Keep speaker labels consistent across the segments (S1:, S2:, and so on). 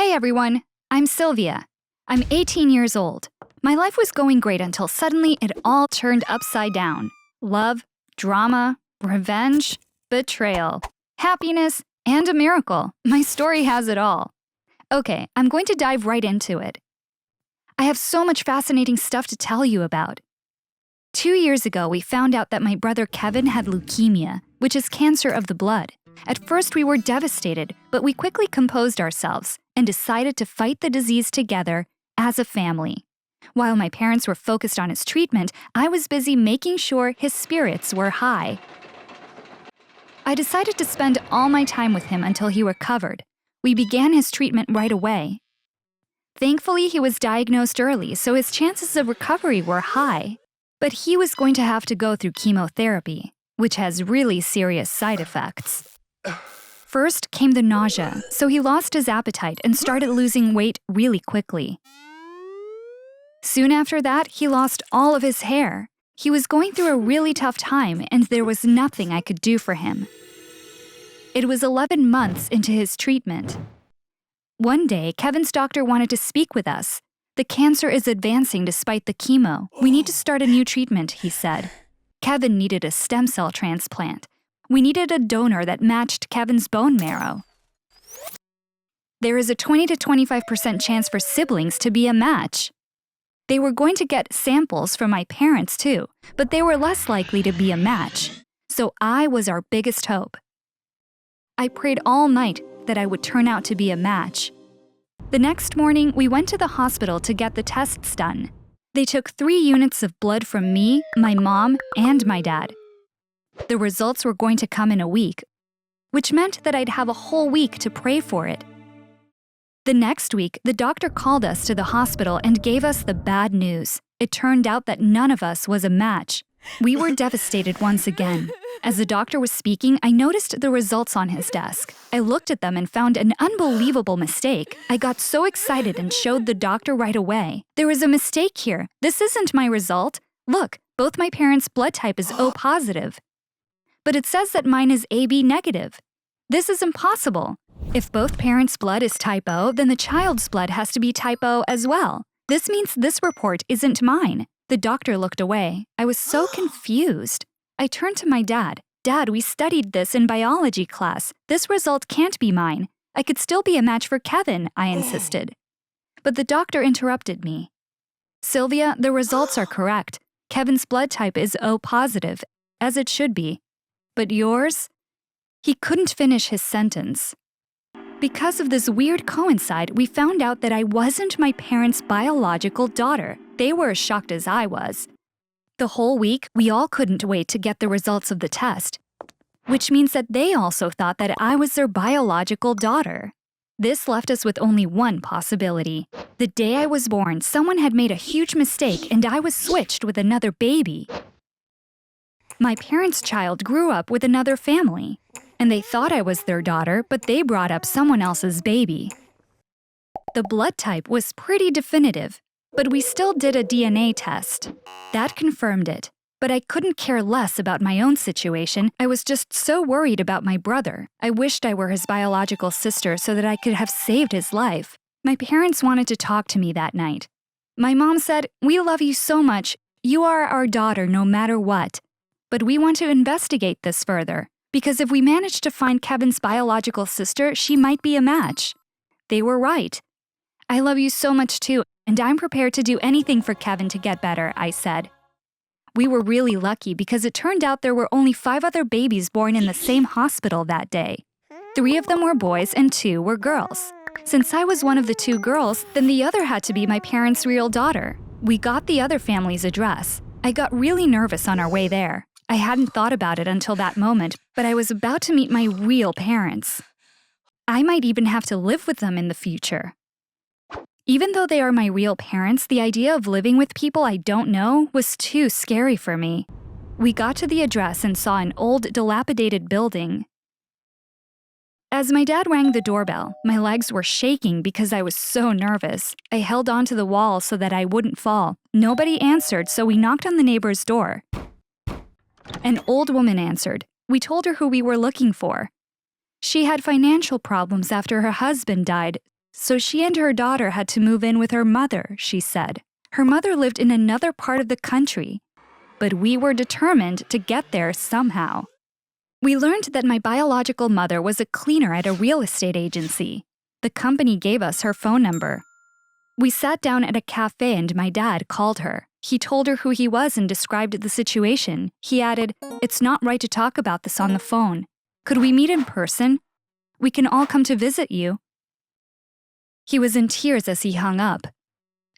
S1: Hey everyone, I'm Sylvia. I'm 18 years old. My life was going great until suddenly it all turned upside down. Love, drama, revenge, betrayal, happiness, and a miracle. My story has it all. Okay, I'm going to dive right into it. I have so much fascinating stuff to tell you about. 2 years ago, we found out that my brother Kevin had leukemia, which is cancer of the blood. At first, we were devastated, but we quickly composed ourselves and decided to fight the disease together as a family. While my parents were focused on his treatment, I was busy making sure his spirits were high. I decided to spend all my time with him until he recovered. We began his treatment right away. Thankfully, he was diagnosed early, so his chances of recovery were high. But he was going to have to go through chemotherapy, which has really serious side effects. First came the nausea, so he lost his appetite and started losing weight really quickly. Soon after that, he lost all of his hair. He was going through a really tough time, and there was nothing I could do for him. It was 11 months into his treatment. One day, Kevin's doctor wanted to speak with us. The cancer is advancing despite the chemo. We need to start a new treatment, he said. Kevin needed a stem cell transplant. We needed a donor that matched Kevin's bone marrow. There is a 20 to 25% chance for siblings to be a match. They were going to get samples from my parents too, but they were less likely to be a match. So I was our biggest hope. I prayed all night that I would turn out to be a match. The next morning, we went to the hospital to get the tests done. They took 3 units of blood from me, my mom, and my dad. The results were going to come in a week, which meant that I'd have a whole week to pray for it. The next week, the doctor called us to the hospital and gave us the bad news. It turned out that none of us was a match. We were devastated once again. As the doctor was speaking, I noticed the results on his desk. I looked at them and found an unbelievable mistake. I got so excited and showed the doctor right away. There is a mistake here. This isn't my result. Look, both my parents' blood type is O positive. But it says that mine is AB negative. This is impossible. If both parents' blood is type O, then the child's blood has to be type O as well. This means this report isn't mine. The doctor looked away. I was so confused. I turned to my dad. Dad, we studied this in biology class. This result can't be mine. I could still be a match for Kevin, I insisted. But the doctor interrupted me. Sylvia, the results are correct. Kevin's blood type is O positive, as it should be. But yours? He couldn't finish his sentence. Because of this weird coincide, we found out that I wasn't my parents' biological daughter. They were as shocked as I was. The whole week, we all couldn't wait to get the results of the test, which means that they also thought that I was their biological daughter. This left us with only one possibility. The day I was born, someone had made a huge mistake and I was switched with another baby. My parents' child grew up with another family, and they thought I was their daughter, but they brought up someone else's baby. The blood type was pretty definitive, but we still did a DNA test. That confirmed it, but I couldn't care less about my own situation. I was just so worried about my brother. I wished I were his biological sister so that I could have saved his life. My parents wanted to talk to me that night. My mom said, "We love you so much. You are our daughter no matter what. But we want to investigate this further, because if we manage to find Kevin's biological sister, she might be a match." They were right. "I love you so much too, and I'm prepared to do anything for Kevin to get better," I said. We were really lucky because it turned out there were only 5 other babies born in the same hospital that day. 3 of them were boys and 2 were girls. Since I was one of the 2 girls, then the other had to be my parents' real daughter. We got the other family's address. I got really nervous on our way there. I hadn't thought about it until that moment, but I was about to meet my real parents. I might even have to live with them in the future. Even though they are my real parents, the idea of living with people I don't know was too scary for me. We got to the address and saw an old, dilapidated building. As my dad rang the doorbell, my legs were shaking because I was so nervous. I held onto the wall so that I wouldn't fall. Nobody answered, so we knocked on the neighbor's door. An old woman answered. We told her who we were looking for. She had financial problems after her husband died, So she and her daughter had to move in with her mother, she said. Her mother lived in another part of the country, but we were determined to get there somehow. We learned that my biological mother was a cleaner at a real estate agency. The company gave us her phone number. We sat down at a cafe and my dad called her. He told her who he was and described the situation. He added, "It's not right to talk about this on the phone. Could we meet in person? We can all come to visit you." He was in tears as he hung up.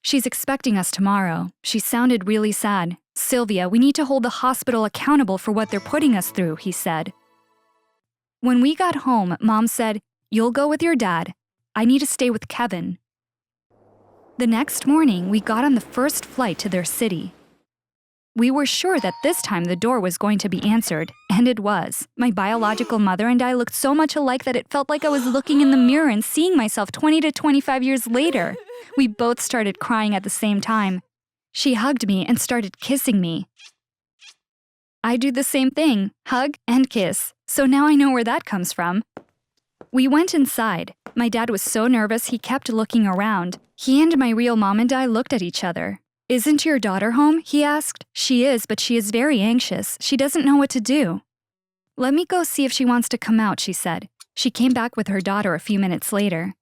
S1: "She's expecting us tomorrow." She sounded really sad. "Sylvia, we need to hold the hospital accountable for what they're putting us through," he said. When we got home, Mom said, "You'll go with your dad. I need to stay with Kevin." The next morning, we got on the first flight to their city. We were sure that this time the door was going to be answered, and it was. My biological mother and I looked so much alike that it felt like I was looking in the mirror and seeing myself 20 to 25 years later. We both started crying at the same time. She hugged me and started kissing me. I do the same thing, hug and kiss, so now I know where that comes from. We went inside. My dad was so nervous he kept looking around. He and my real mom and I looked at each other. "Isn't your daughter home?" he asked. "She is, but she is very anxious. She doesn't know what to do." "Let me go see if she wants to come out," she said. She came back with her daughter a few minutes later.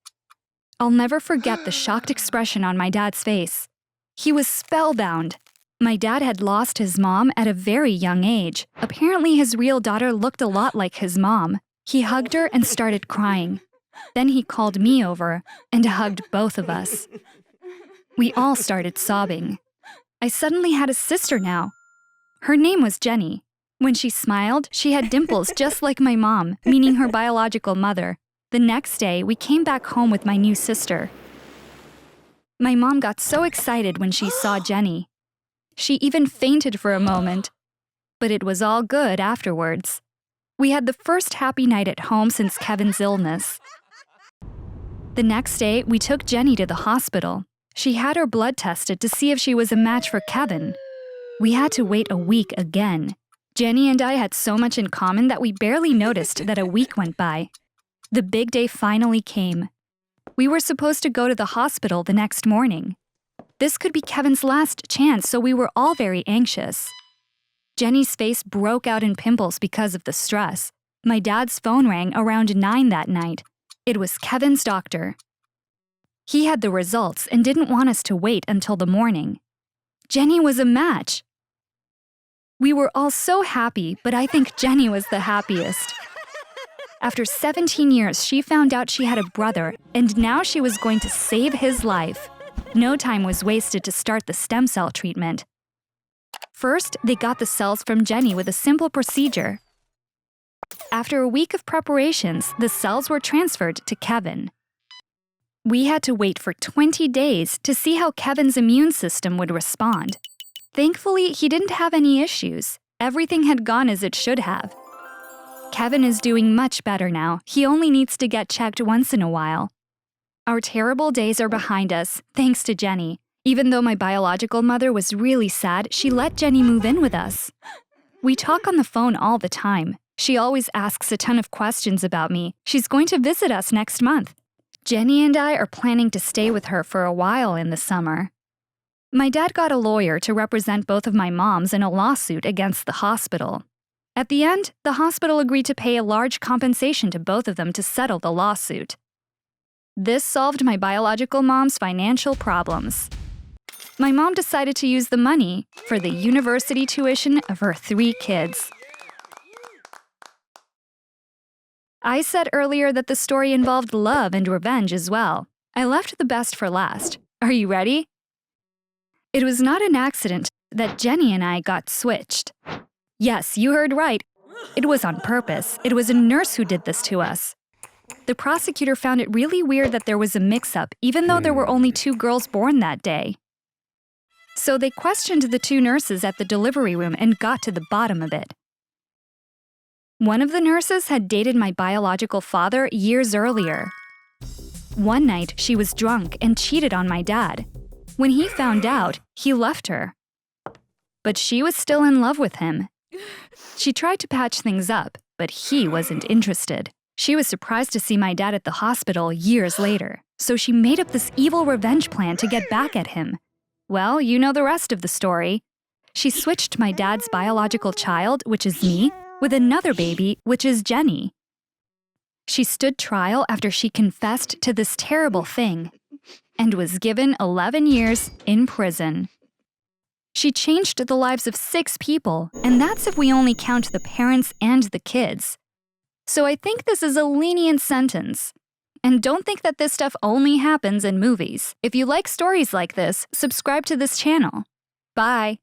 S1: I'll never forget the shocked expression on my dad's face. He was spellbound. My dad had lost his mom at a very young age. Apparently his real daughter looked a lot like his mom. He hugged her and started crying. Then he called me over and hugged both of us. We all started sobbing. I suddenly had a sister now. Her name was Jenny. When she smiled, she had dimples just like my mom, meaning her biological mother. The next day, we came back home with my new sister. My mom got so excited when she saw Jenny. She even fainted for a moment. But it was all good afterwards. We had the first happy night at home since Kevin's illness. The next day, we took Jenny to the hospital. She had her blood tested to see if she was a match for Kevin. We had to wait a week again. Jenny and I had so much in common that we barely noticed that a week went by. The big day finally came. We were supposed to go to the hospital the next morning. This could be Kevin's last chance, so we were all very anxious. Jenny's face broke out in pimples because of the stress. My dad's phone rang around 9 that night. It was Kevin's doctor. He had the results and didn't want us to wait until the morning. Jenny was a match. We were all so happy, but I think Jenny was the happiest. After 17 years, she found out she had a brother, and now she was going to save his life. No time was wasted to start the stem cell treatment. First, they got the cells from Jenny with a simple procedure. After a week of preparations, the cells were transferred to Kevin. We had to wait for 20 days to see how Kevin's immune system would respond. Thankfully, he didn't have any issues. Everything had gone as it should have. Kevin is doing much better now. He only needs to get checked once in a while. Our terrible days are behind us, thanks to Jenny. Even though my biological mother was really sad, she let Jenny move in with us. We talk on the phone all the time. She always asks a ton of questions about me. She's going to visit us next month. Jenny and I are planning to stay with her for a while in the summer. My dad got a lawyer to represent both of my moms in a lawsuit against the hospital. At the end, the hospital agreed to pay a large compensation to both of them to settle the lawsuit. This solved my biological mom's financial problems. My mom decided to use the money for the university tuition of her 3 kids. I said earlier that the story involved love and revenge as well. I left the best for last. Are you ready? It was not an accident that Jenny and I got switched. Yes, you heard right. It was on purpose. It was a nurse who did this to us. The prosecutor found it really weird that there was a mix-up, even though there were only 2 girls born that day. So they questioned the 2 nurses at the delivery room and got to the bottom of it. One of the nurses had dated my biological father years earlier. One night, she was drunk and cheated on my dad. When he found out, he left her. But she was still in love with him. She tried to patch things up, but he wasn't interested. She was surprised to see my dad at the hospital years later. So she made up this evil revenge plan to get back at him. Well, you know the rest of the story. She switched my dad's biological child, which is me, with another baby, which is Jenny. She stood trial after she confessed to this terrible thing and was given 11 years in prison. She changed the lives of 6 people, and that's if we only count the parents and the kids. So I think this is a lenient sentence. And don't think that this stuff only happens in movies. If you like stories like this, subscribe to this channel. Bye!